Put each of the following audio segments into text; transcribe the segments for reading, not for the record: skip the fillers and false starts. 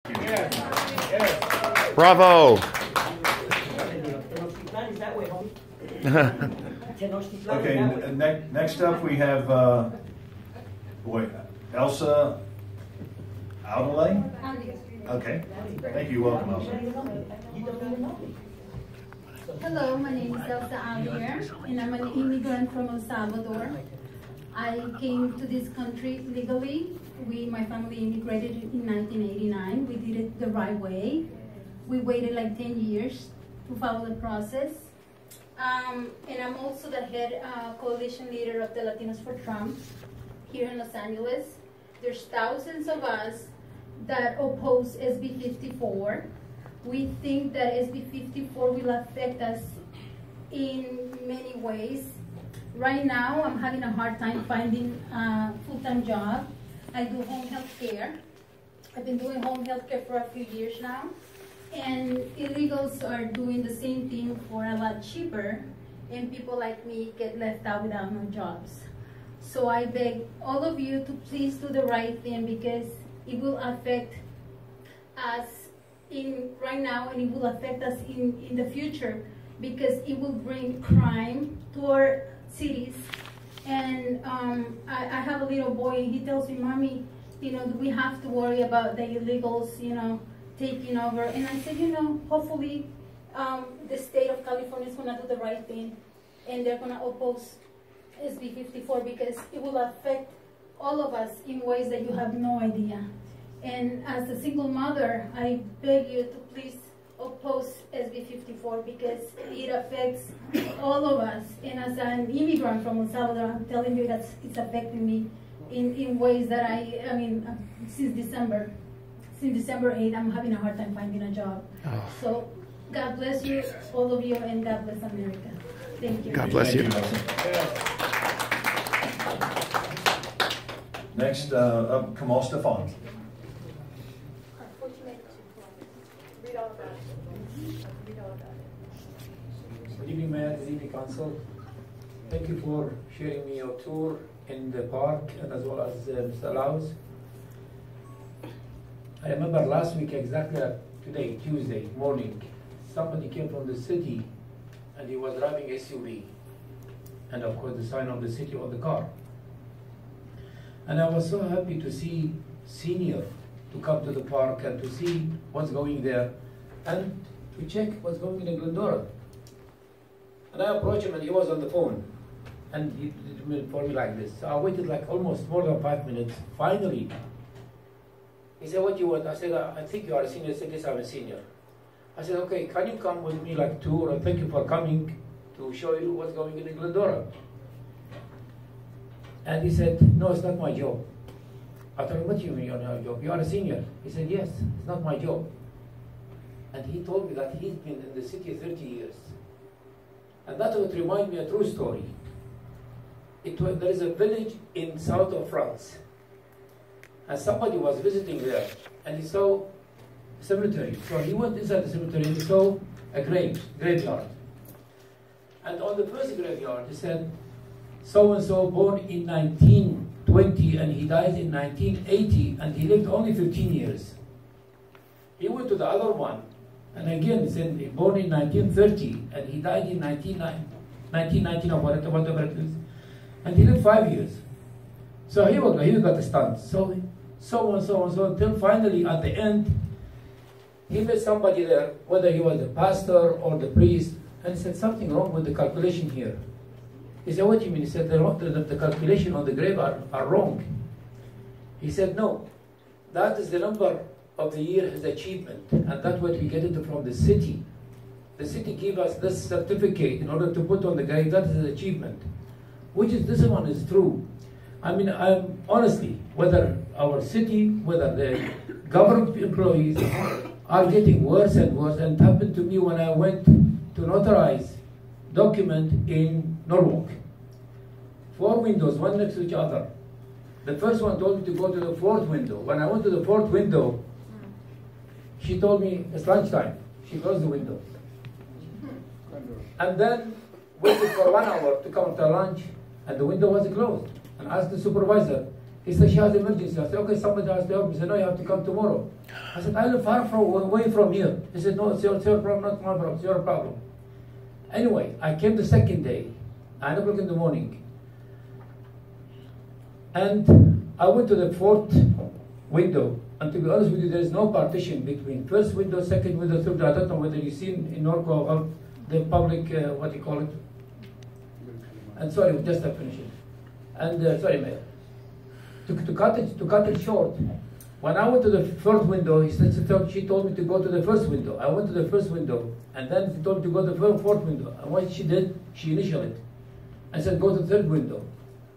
Yes. Yes. Bravo. Okay, next up we have, Elsa Aldeguer? Okay, thank you, welcome Elsa. Hello, my name is Elsa Aldeguer, and I'm an immigrant from El Salvador. I came to this country legally. My family immigrated in 1989. We did it the right way. We waited like 10 years to follow the process. And I'm also the head coalition leader of the Latinos for Trump here in Los Angeles. There's thousands of us that oppose SB 54. We think that SB 54 will affect us in many ways. Right now, I'm having a hard time finding a full-time job. I do home health care. I've been doing home health care for a few years now. And illegals are doing the same thing for a lot cheaper, and people like me get left out without no jobs. So I beg all of you to please do the right thing, because it will affect us right now, and it will affect us in the future, because it will bring crime to our cities. And I have a little boy, and he tells me, Mommy, we have to worry about the illegals, taking over. And I said, hopefully the state of California is going to do the right thing, and they're going to oppose SB 54, because it will affect all of us in ways that you have no idea. And as a single mother, I beg you to please oppose SB 54, because it affects all of us. And as an immigrant from El Salvador, I'm telling you that it's affecting me in ways that I mean, since December 8th, I'm having a hard time finding a job. Oh. So God bless you, all of you, and God bless America. Thank you. God bless you. Next up, Kamal Stefan. Good evening, Mayor. Good evening, Council. Thank you for sharing me your tour in the park, and as well as Mr. Laus. I remember last week, exactly today, Tuesday morning, somebody came from the city and he was driving SUV. And of course the sign of the city on the car. And I was so happy to see senior to come to the park and to see what's going there and to check what's going in Glendora. And I approached him and he was on the phone. And he did it for me like this. So I waited like almost more than 5 minutes. Finally, he said, what do you want? I said, I think you are a senior. He said, yes, I'm a senior. I said, okay, can you come with me like tour? And thank you for coming to show you what's going in Glendora. And he said, no, it's not my job. I told him, what do you mean you're not your job? You are a senior. He said, yes, it's not my job. And he told me that he's been in the city 30 years. And that would remind me a true story. There is a village in south of France. And somebody was visiting there, and he saw a cemetery. So he went inside the cemetery and he saw a graveyard. And on the first graveyard, he said, so-and-so born in 1920, and he died in 1980, and he lived only 15 years. He went to the other one, and again, he said, born in 1930, and he died in 1919 or whatever it is, and he lived 5 years. So he got a stunt. So until finally at the end, he met somebody there, whether he was the pastor or the priest, and he said, something wrong with the calculation here. He said, what do you mean? He said, the calculation on the grave are wrong. He said, no, that is the number of the year his achievement, and that's what we get it from the city. The city gave us this certificate in order to put on the grave, that is his achievement. Which is, this one is true. I mean, honestly, whether our city, whether the government employees are getting worse and worse, and it happened to me when I went to notarize document in Norwalk. 4 windows, one next to each other. The first one told me to go to the 4th window. When I went to the 4th window, she told me it's lunchtime. She closed the window. And then waited for 1 hour to come after lunch, and the window was closed. And asked the supervisor, He said, she has emergency. I said, okay, somebody has to help me. He said, no, you have to come tomorrow. I said, I live far away from here. He said, no, it's your problem, not my problem. It's your problem. Anyway, I came the second day, 9 o'clock in the morning. And I went to the fourth window. And to be honest with you, there is no partition between first window, second window, third window. I don't know whether you've seen in Norco the public, what do you call it? And sorry, just to finish it. And sorry, Mayor. To cut it short, when I went to the fourth window, she told me to go to the first window. I went to the first window, and then she told me to go to the fourth window. And what she did, she initialed it and said, go to the third window.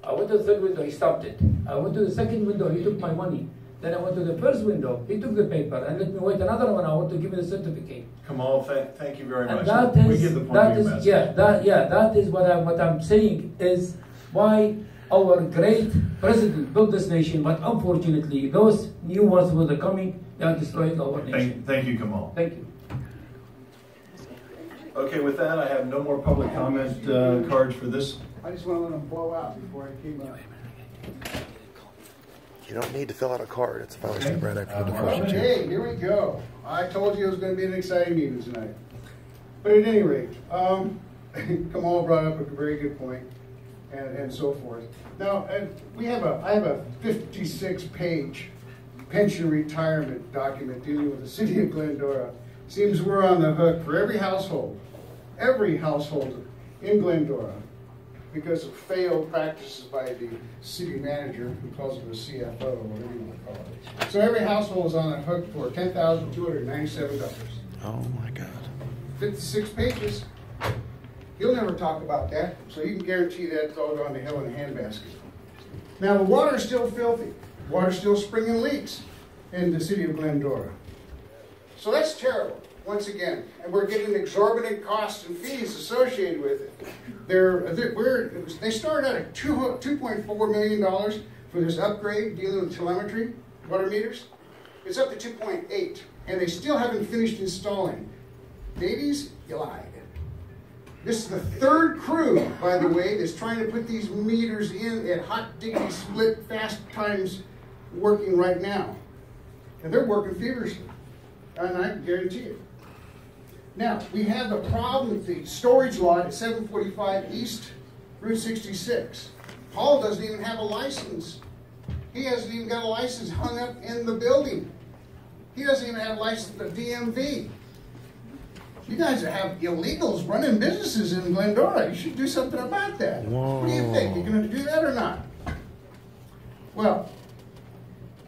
I went to the third window, he stopped it. I went to the second window, he took my money. Then I went to the first window, he took the paper and let me wait another 1 hour to give me the certificate. Kamal, thank you very much. That is, we give the point of your message. that is what I'm saying is why our great president built this nation, but unfortunately, those new ones who are coming, they are destroying our nation. Thank you, Kamal. Thank you. Okay, with that, I have no more public comment cards for this. I just want to let them blow out before I came up. You don't need to fill out a card. It's a violation of Brand Act for the first Okay, here we go. I told you it was going to be an exciting meeting tonight. But at any rate, Kamal brought up a very good point, and so forth. Now, I have a 56-page pension retirement document dealing with the city of Glendora. Seems we're on the hook for every household in Glendora, because of failed practices by the city manager, who calls it a CFO, or whatever you want to call it. So every household is on the hook for $10,297. Oh my God. 56 pages. He'll never talk about that, so you can guarantee that's all gone to hell in a handbasket. Now the water's still filthy. Water's still springing leaks in the city of Glendora. So that's terrible, once again. And we're getting exorbitant costs and fees associated with it. They started out at $2.4 million for this upgrade dealing with telemetry, water meters. It's up to 2.8, and they still haven't finished installing. Davies, you lied. This is the third crew, by the way, that's trying to put these meters in at hot, diggity, split, fast times working right now. And they're working feverishly, and I can guarantee it. Now, we have the problem with the storage lot at 745 East Route 66. Paul doesn't even have a license. He hasn't even got a license hung up in the building. He doesn't even have a license for DMV. You guys have illegals running businesses in Glendora. You should do something about that. Whoa. What do you think? You going to do that or not? Well,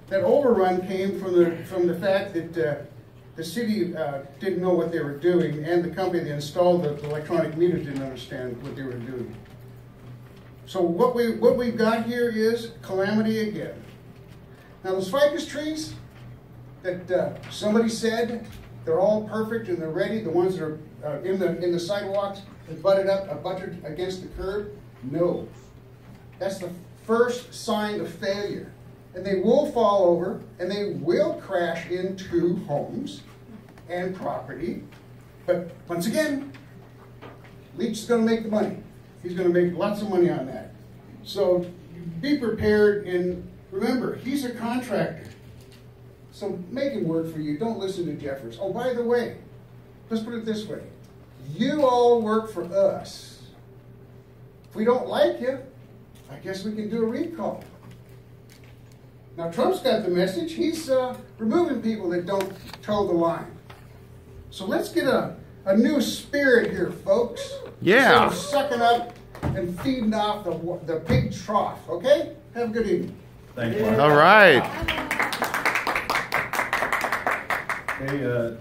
that overrun came from the fact that the city didn't know what they were doing, and the company that installed the electronic meters didn't understand what they were doing. So what we've got here is calamity again. Now those ficus trees that somebody said they're all perfect and they're ready, the ones that are in the sidewalks and butted against the curb, no. That's the first sign of failure. And they will fall over, and they will crash into homes and property. But once again, Leach is going to make the money. He's going to make lots of money on that. So be prepared, and remember, he's a contractor. So make him work for you. Don't listen to Jeffers. Oh, by the way, let's put it this way. You all work for us. If we don't like you, I guess we can do a recall. Now, Trump's got the message. He's removing people that don't toe the line. So let's get a new spirit here, folks. Yeah. Instead of sucking up and feeding off the big trough, okay? Have a good evening. Thank you, Mark. All right. Okay,